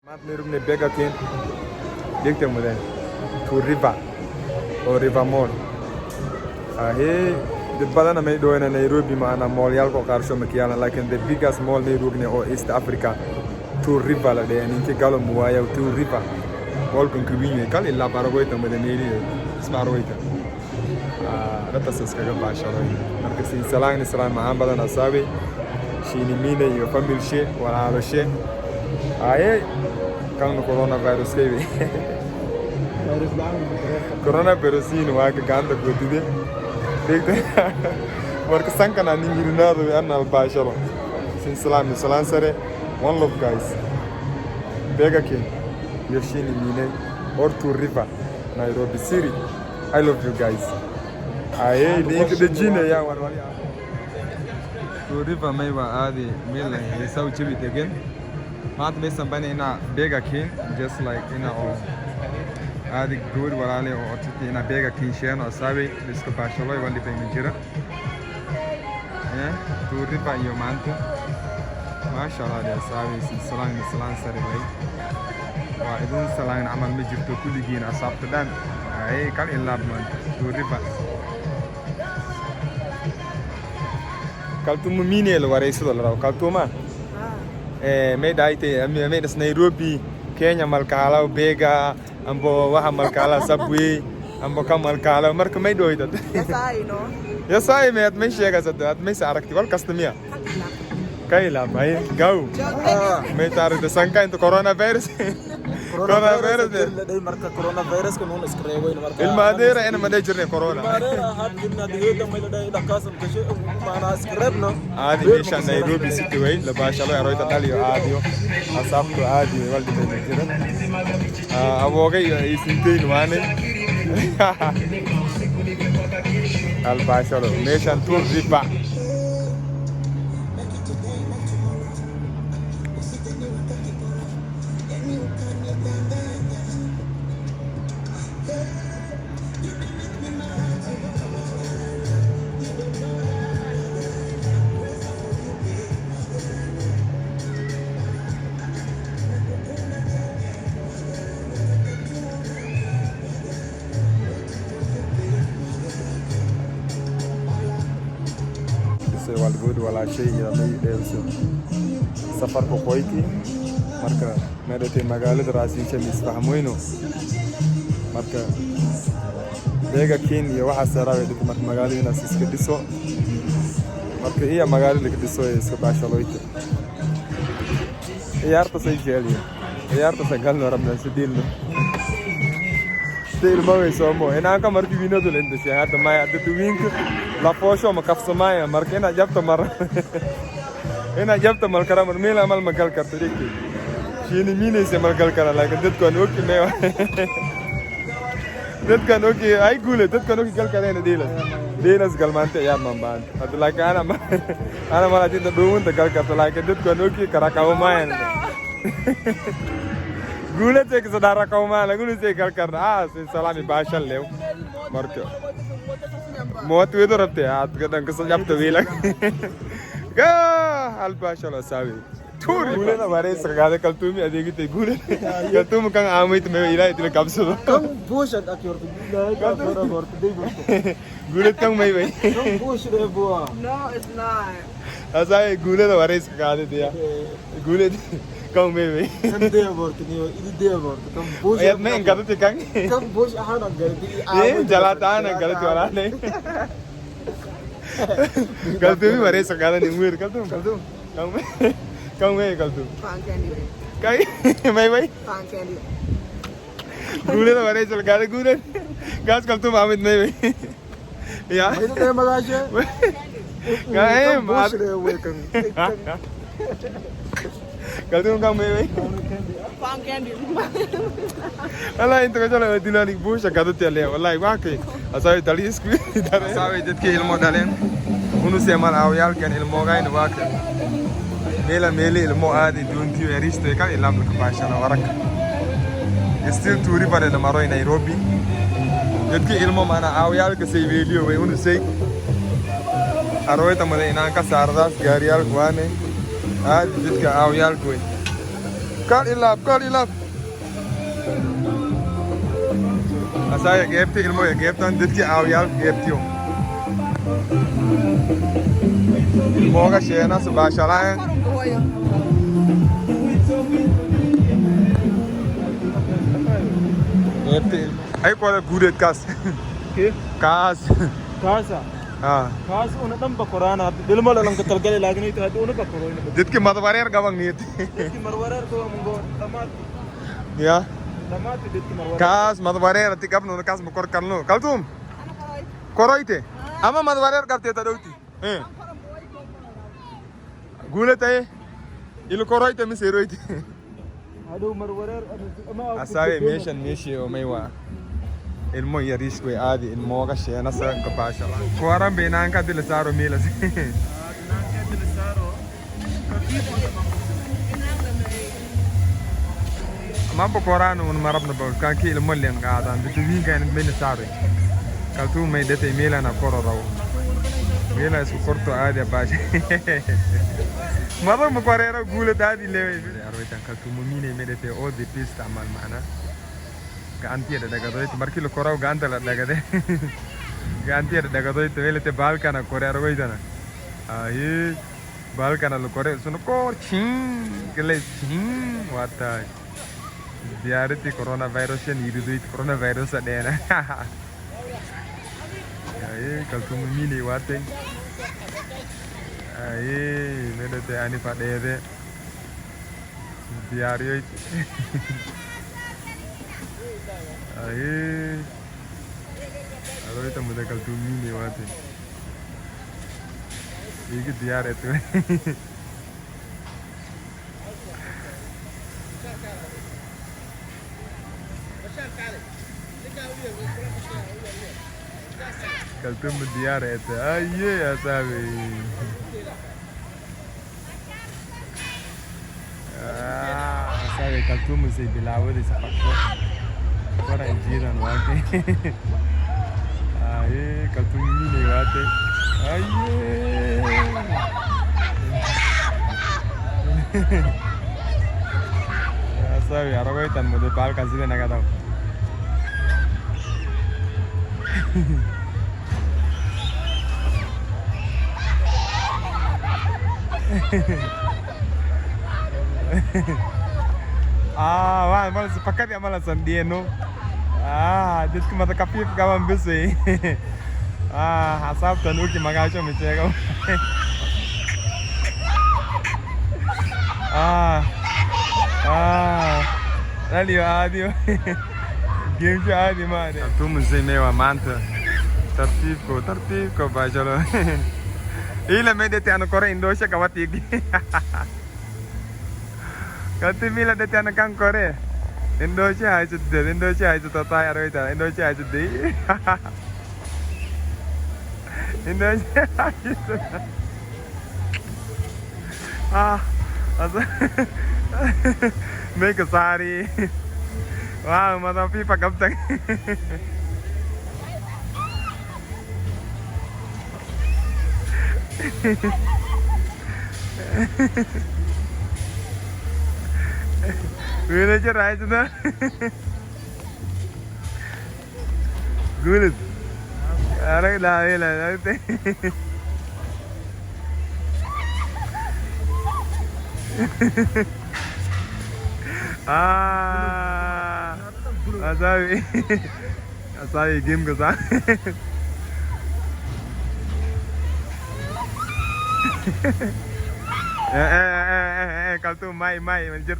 Merum ne bega ken dekte muden to river or river mall he the badana me do in Nairobi mana mall yal ko karsho makiana like in the biggest mall Nairobi or East Africa to river la de ninke galo muaya to river mall kun kubinye kal illa baragoita muden ne sparoita rata saskaga basharo marka si salang ni salam ma badana sabe shini mine yo family she wala alo she aye kan coronavirus kewe coronavirus ni wa ka ganda godide dekte warka sankana ni ngirinado anal basharo sin salam sare one love guys bega kin yoshini mine or to river Nairobi city I love you guys aye de jine ya wan to river mai wa adi mila ya sau chibi again Maat me sambane ina bega kin just like ina o adi good walale o titi ina bega kin sheno sabe disko bashalo I wali pe mijira to riba yo manto mashallah ya sabe si salang sare lai wa idun salang amal mijir to kuligi na sabtan ay kan illa man to riba kaltum mine lo ware isu lo kaltuma me daite me das Nairobi Kenya malkala bega ambo waha malkala subway ambo kam malkala marka me doida ya sai me at me chega at me sarakti wal kastamia kai la bhai gau me tar de sanka into coronavirus dai marka coronavirus ko non escrevo in marka il madera ena made jirne corona madera hat dinna de da me da ida kasam kashe mana escrebno adi mesha Nairobi city way la bashalo aroita dalio adio asafto adio walde be jira awoga isintein wane al bashalo mesha tour ripa wal good wala shay ya may delso safar ko koyti marka medete magaalada raasi chemis fahmoyno marka bega kin iyo waxa sarawe dad marka magaalada iska dhiso marka iya magaalada ka dhiso iska baashaloyto ciyaarta say jeeliyo ciyaarta sagalno rabna sidilno Stil maway somo ina ka marki winado lende si hada may adda wink la posho ma kafsamaya marka ina jabta mal karam mila mal magal karta dikki shini mine se magal kara la dad ko noki me dad kan oki ay gule dad kan oki gal kara ina dilas galmante ya mamban ad la kana ana mala tinda duun da gal karta la dad ko noki kara kaw mayan gule tek sadara kaumala gule tek karna se salami bashal lew marka mot wedo rabte at gadan ka sajabta wela ga al bashal sawi thuri gule na bare sagade kal tumi adegi te gule ya tum kan amit me ila itle kabso kam boshat akyor ka thora bort dei gule kan mai bai kam bosh re boa No, it's not. asai gule na bare sagade dia gule Kau mebe. Kan dia bort ni ini dia bort kam bosh Ayat me enggak tuh kang. kam bosh ahana gardi Jalatan enggak tuh orang nih. Kalau tuh mi mare sagada nih muir kalau tuh. Kau me kalau tuh. Pan candy. Kai mai mai. Pan candy. Gule tuh mare sagada gule. Gas kalau tuh Amit mai mai. Ya. itu dia magasya Kai bosh re welcome Kalau tuh kang mai mai. Pan candy. Allah itu kan jalan di nari bus agak tuh le. Wallahi wakai. Asal Dalxiiske. Asal itu ke ilmu dalen. Unu semal awal kan ilmu gain wakai. Meli ilmu adi dunti eristo kan ilam lekapasya warak. Still touri pada namaro Nairobi. Jadi ilmu mana awal ke say video we unu say. Aroy tamade inang ka sardas garial kuane. Jadi ke awal kue. Call in love, call in love. Asaya geeft ilmo je geeft dan dit keer aan jou geeft joh. Ilmo ga shena se bashala. Geeft ay ko la good kas. Ke? Kas. Kasa. Ah. Kas una tam bakorana dilmo la lang katalgale lagni to hadu una bakoro ina. Dit keer madwarer gawang niet. Ki marwarar to mungo tamat. Ja. Tamat dit ki marwarar. Kas madwarer tikap no kas mo kor kalno. Kaltum. Koroite. Ama madwarer kapte ta douti. Gule tay. Ilu koroite mi seroite. Hadu marwarar ama Asabe meshan meshi o maiwa. Ilmo ya risco adi ilmo ga shena sa kapasha. Koran be nan ka dil saro milas. Mampo koran un marab na bol kan ki ilmo len ga dan bitu wi kan ben saro. Kaltu mai dete mila na koro raw. Mila su korto adi baje. Mado mo korera gule dadi lewe. Arwaitan kaltu mo mine medete o de pista mal mana. Ganti ada daga doy marki lo korau ganta la daga de ganti ada daga doy to velete balkana kore argo idana ai balkana lo kore suno kor chin gele chin wata diareti coronavirus ni idu coronavirus adena ai kaltu mini wate ai medete ani padede diario Aye, ahorita me da calzón mini bate. Y que diario tú. Calzón me diario tú. Aye, ya sabes. Sabe calzón me se bilaba de zapato. Para gira no ate. Ay, kaltum mini wate. Ay. Ya sabe, aragoy tan mo de pal kasi na nagataw. Wah, malas sepakat ya malas sendiri no. Dit ke mata kapif kawan besi. Hasab tanu ki magasho me chego. Adio. Game ke adi mare. Tu muzei mewa manta. Tartib ko bajalo. Ila me dete anu kore Indonesia kawati. Kati mila dete anu kang kore. Indonesia hai chu tata ya roi ta Indonesia hai chu dei Indonesia asa make sari wow mata pipa kab tak Gula aja rai tu na. Gula. Arang dah nanti. Asabi game ke sana. Kalau tu mai manager.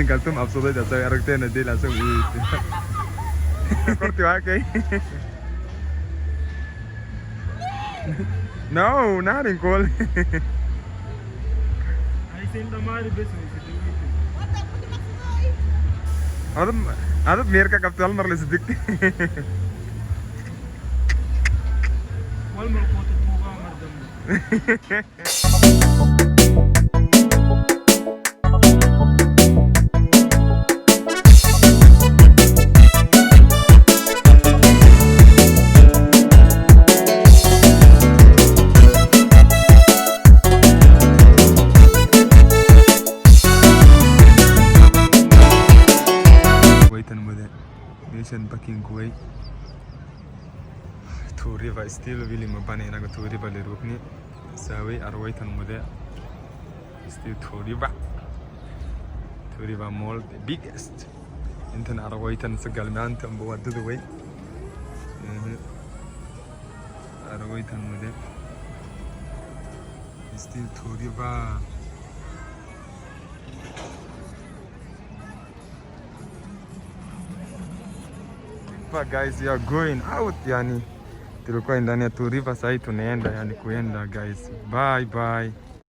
Kalau tu absurd aja, saya rasa nanti langsung itu. Korti wakai. No, not in call. I send the money business. Ada mereka kapal marle sedik. Wal merkotu buka mardam. parking way. Two river still really mabane na two river le rukni. Sawi arwaitan mude. Still two river. Two river mall the biggest. Intan arwaitan segalman tambo wadu the way. Arwaitan mude. Still two river. But guys, you are going out yani. Tulikuwa ndani ya Two Rivers, sasa tunaenda yani kuenda guys. Bye bye.